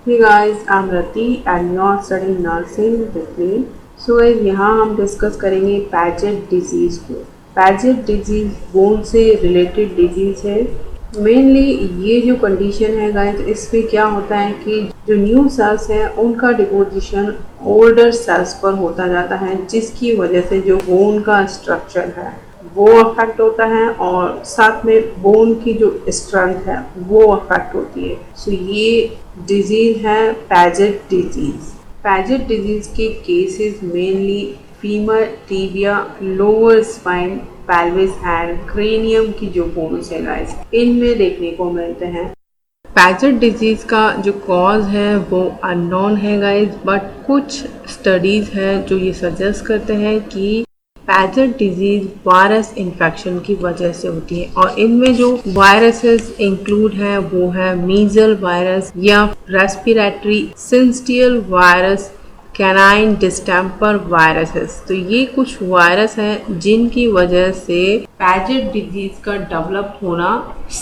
Hey guys, I'm Ratee and you're studying nursing with me. So यहाँ हम discuss करेंगे Padget disease को। Padget disease bone से related disease है। Mainly ये जो कंडीशन है गाइस, इसमें क्या होता है कि जो न्यू सेल्स है उनका डिपोजिशन ओल्डर सेल्स पर होता जाता है, जिसकी वजह से जो बोन का स्ट्रक्चर है वो अफेक्ट होता है और साथ में बोन की जो स्ट्रेंथ है वो अफेक्ट होती है। सो ये डिजीज़ है पैजेट डिजीज़। पैजेट डिजीज़ के cases mainly femur, tibia, lower spine, pelvis and cranium की जो बोन्स है गाइस, इनमें देखने को मिलते हैं। पैजेट डिजीज़ का जो कॉज है वो अननोन है गाइस, बट कुछ स्टडीज़ है जो ये सजेस्ट करते हैं कि पैजेट डिजीज़ वायरस इन्फेक्शन की वजह से होती है और इनमें जो वायरसेस इंक्लूड हैं वो है मीजल वायरस या respiratory सिंस्टियल virus, canine distemper viruses. तो ये कुछ वायरस हैं जिनकी वजह से पैजेट डिजीज़ का डेवलप होना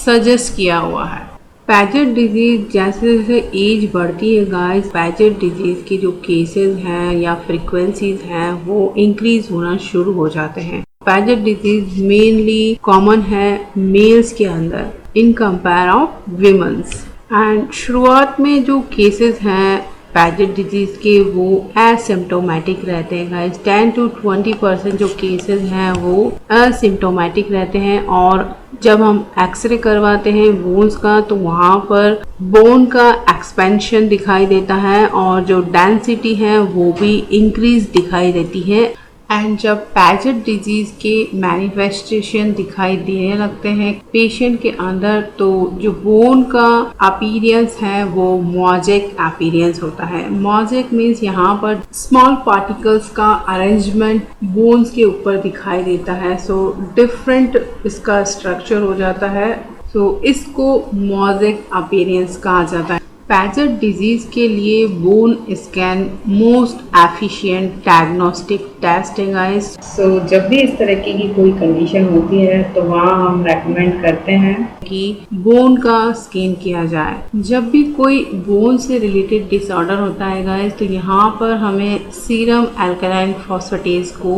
सजेस्ट किया हुआ है। पैजेट डिजीज़ जैसे जैसे एज बढ़ती है गाइस, पैजेट डिजीज़ के जो केसेस हैं या फ्रीक्वेंसीज हैं वो इंक्रीज होना शुरू हो जाते हैं। पैजेट डिजीज़ मेनली कॉमन है मेल्स के अंदर in compare of women's. And शुरुआत में जो केसेस हैं पैजेट डिजीज़ के वो एसिम्प्टोमेटिक रहते हैं गाइस। 10 to 20% जो केसेस हैं वो एसिम्प्टोमेटिक रहते हैं और जब हम एक्सरे करवाते हैं बोन्स का तो वहाँ पर बोन का एक्सपेंशन दिखाई देता है और जो डेंसिटी है वो भी इंक्रीज दिखाई देती है। एंड जब पैजेट डिजीज़ के मैनिफेस्टेशन दिखाई देने लगते हैं पेशेंट के अंदर, तो जो बोन का अपीयरेंस है वो मोज़ेक अपीयरेंस होता है। मोज़ेक मीन्स यहाँ पर स्मॉल पार्टिकल्स का अरेंजमेंट बोन्स के ऊपर दिखाई देता है। सो डिफरेंट इसका स्ट्रक्चर हो जाता है। सो इसको मोज़ेक अपीयरेंस कहा जाता है। पैजेट डिजीज़ के लिए bone scan most efficient diagnostic test है गाइस। सो जब भी इस तरह की कोई कंडीशन होती है तो वहाँ हम रेकमेंड करते हैं कि बोन का स्कैन किया जाए। जब भी कोई बोन से रिलेटेड डिसऑर्डर होता है गाइस, तो यहाँ पर हमें सीरम अल्कलाइन फॉस्फेटेज को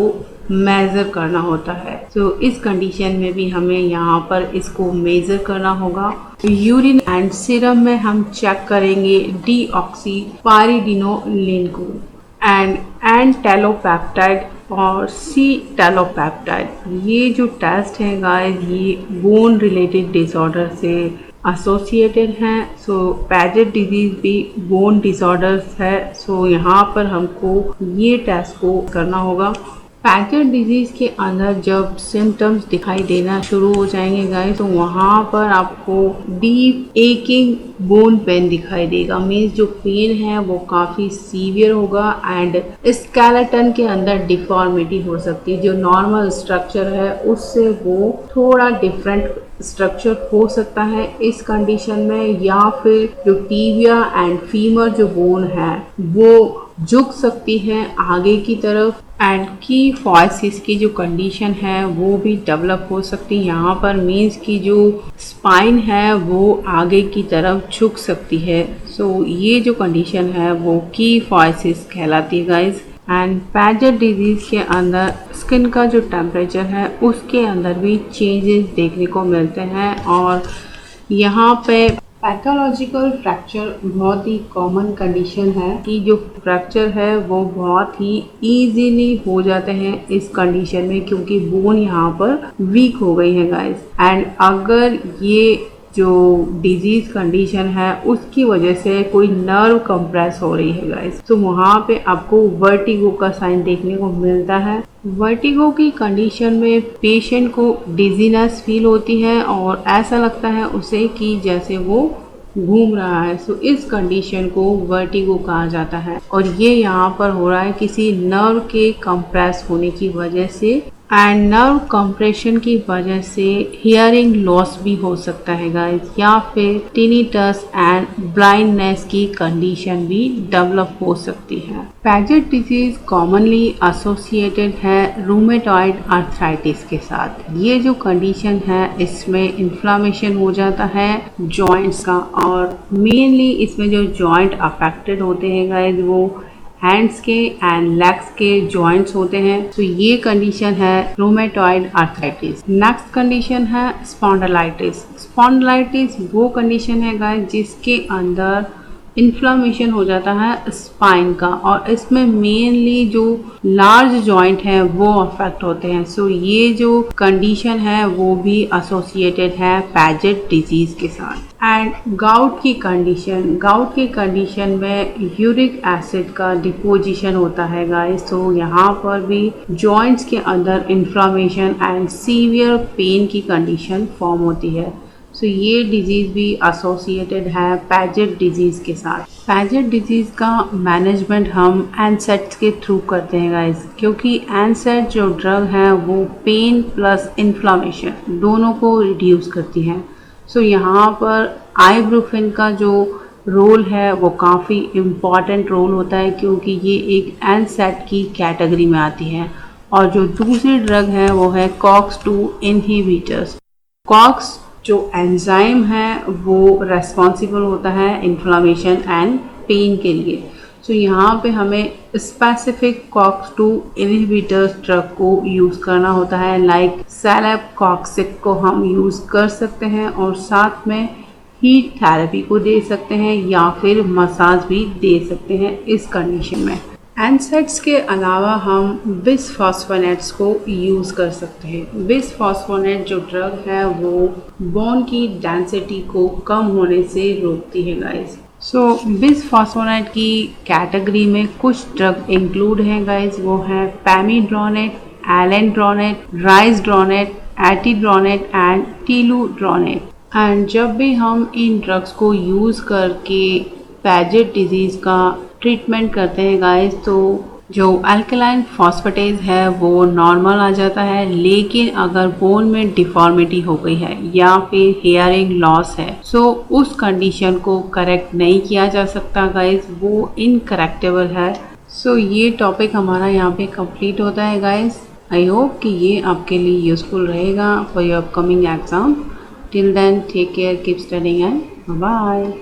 मेज़र करना होता है। तो इस कंडीशन में भी हमें यहाँ पर इसको मेज़र करना होगा। यूरिन एंड सीरम में हम चेक करेंगे डीऑक्सी पाइरिडिनोलिन को एंड टेलोपेप्टाइड और सी टेलोपेप्टाइड। ये जो टेस्ट है गाइस ये बोन रिलेटेड डिसऑर्डर से एसोसिएटेड हैं। सो पैजेट डिजीज़ भी बोन डिसऑर्डर्स है। सो यहाँ पर हमको ये टेस्ट को करना होगा। पैजेट डिजीज़ के अंदर जब सिम्टम्स दिखाई देना शुरू हो जाएंगे गाइस, तो वहाँ पर आपको डीप एकिंग बोन पेन दिखाई देगा। मीन्स जो पेन है वो काफ़ी सीवियर होगा एंड स्केलेटन के अंदर डिफॉर्मिटी हो सकती है। जो नॉर्मल स्ट्रक्चर है उससे वो थोड़ा डिफरेंट स्ट्रक्चर हो सकता है इस कंडीशन में, या फिर जो टिबिया एंड फीमर जो बोन है वो झुक सकती है आगे की तरफ एंड की फॉयसिस की जो कंडीशन है वो भी डेवलप हो सकती है। यहाँ पर मीन्स की जो स्पाइन है वो आगे की तरफ झुक सकती है। सो ये जो कंडीशन है वो की फॉयसिस कहलाती है गाइस। एंड पैजेट डिजीज़ के अंदर स्किन का जो टेम्परेचर है उसके अंदर भी चेंजेस देखने को मिलते हैं और यहाँ पे पैथोलॉजिकल फ्रैक्चर बहुत ही कॉमन कंडीशन है कि जो फ्रैक्चर है वो बहुत ही इजीली हो जाते हैं इस कंडीशन में, क्योंकि बोन यहाँ पर वीक हो गई है गाइस। एंड अगर ये जो डिजीज़ कंडीशन है उसकी वजह से कोई नर्व कंप्रेस हो रही है गाइस, तो वहाँ पे आपको वर्टिगो का साइन देखने को मिलता है। वर्टिगो की कंडीशन में पेशेंट को डिजीनेस फील होती है और ऐसा लगता है उसे कि जैसे वो घूम रहा है। सो इस कंडीशन को वर्टिगो कहा जाता है और ये यहाँ पर हो रहा है किसी नर्व के कंप्रेस होने की वजह से एंड नर्व कंप्रेशन की वजह से हियरिंग लॉस भी हो सकता है गाइस, या फिर टिनिटस एंड ब्लाइंडनेस की कंडीशन भी डेवलप हो सकती है। पैजेट डिजीज कॉमनली एसोसिएटेड है रूमेटॉइड आर्थराइटिस के साथ। ये जो कंडीशन है इसमें इन्फ्लामेशन हो जाता है जॉइंट्स का, और मेनली इसमें जो जॉइंट अफेक्टेड होते हैं गाइस वो हैंड्स के एंड लेग्स के जॉइंट्स होते हैं। तो ये कंडीशन है रूमेटॉइड आर्थराइटिस। नेक्स्ट कंडीशन है स्पॉन्डिलाइटिस। स्पॉन्डिलाइटिस वो कंडीशन है गाइस जिसके अंदर इन्फ्लामेशन हो जाता है स्पाइन का, और इसमें मेनली जो लार्ज जॉइंट है वो अफेक्ट होते हैं। सो ये जो कंडीशन है वो भी एसोसिएटेड है पैजेट डिजीज के साथ। एंड गाउट की कंडीशन में यूरिक एसिड का डिपोजिशन होता है गाइस। तो यहाँ पर भी जॉइंट्स के अंदर इन्फ्लामेशन एंड सीवियर पेन की कंडीशन फॉर्म होती है। सो ये डिजीज़ भी एसोसिएटेड है पैजेट डिजीज़ के साथ। पैजेट डिजीज़ का मैनेजमेंट हम एनसेट्स के थ्रू करते हैं गाइस, क्योंकि एनसेट जो ड्रग है वो पेन प्लस इन्फ्लामेशन दोनों को रिड्यूस करती है। सो यहाँ पर आइब्रूफिन का जो रोल है वो काफ़ी इम्पॉर्टेंट रोल होता है, क्योंकि ये एक एनसेट की कैटेगरी में आती है। और जो दूसरी ड्रग है वो है COX-2 इनहिबिटर्स। COX जो एंजाइम है वो रेस्पॉन्सिबल होता है इन्फ्लामेशन एंड पेन के लिए। सो यहाँ पे हमें स्पेसिफिक COX-2 इनहिबिटर्स ड्रग को यूज़ करना होता है, लाइक सेलेबकॉक्सिक को हम यूज़ कर सकते हैं, और साथ में हीट थेरेपी को दे सकते हैं या फिर मसाज भी दे सकते हैं इस कंडीशन में। एनसेट्स के अलावा हम बिसफॉस्फोनेट्स को यूज़ कर सकते हैं। बिसफॉस्फोनेट जो ड्रग है वो बोन की डेंसिटी को कम होने से रोकती है गाइस। सो बिसफॉस्फोनेट की कैटेगरी में कुछ ड्रग इंक्लूड हैं गाइस, वो है पैमीड्रोनेट, एलेंड्रोनेट, राइसड्रोनेट, एटीड्रोनेट एंड टीलूड्रोनेट। एंड जब भी हम इन ड्रग्स को यूज़ करके पैजेट डिजीज़ का ट्रीटमेंट करते हैं गाइस, तो जो अल्कलाइन फॉस्फेटेज है वो नॉर्मल आ जाता है। लेकिन अगर बोन में डिफॉर्मिटी हो गई है या फिर हियरिंग लॉस है, सो उस कंडीशन को करेक्ट नहीं किया जा सकता गाइस, वो इनकरेक्टेबल है। सो ये टॉपिक हमारा यहाँ पे कंप्लीट होता है गाइस। आई होप कि ये आपके लिए यूजफुल रहेगा for your upcoming exam. Till then take care, keep studying and bye.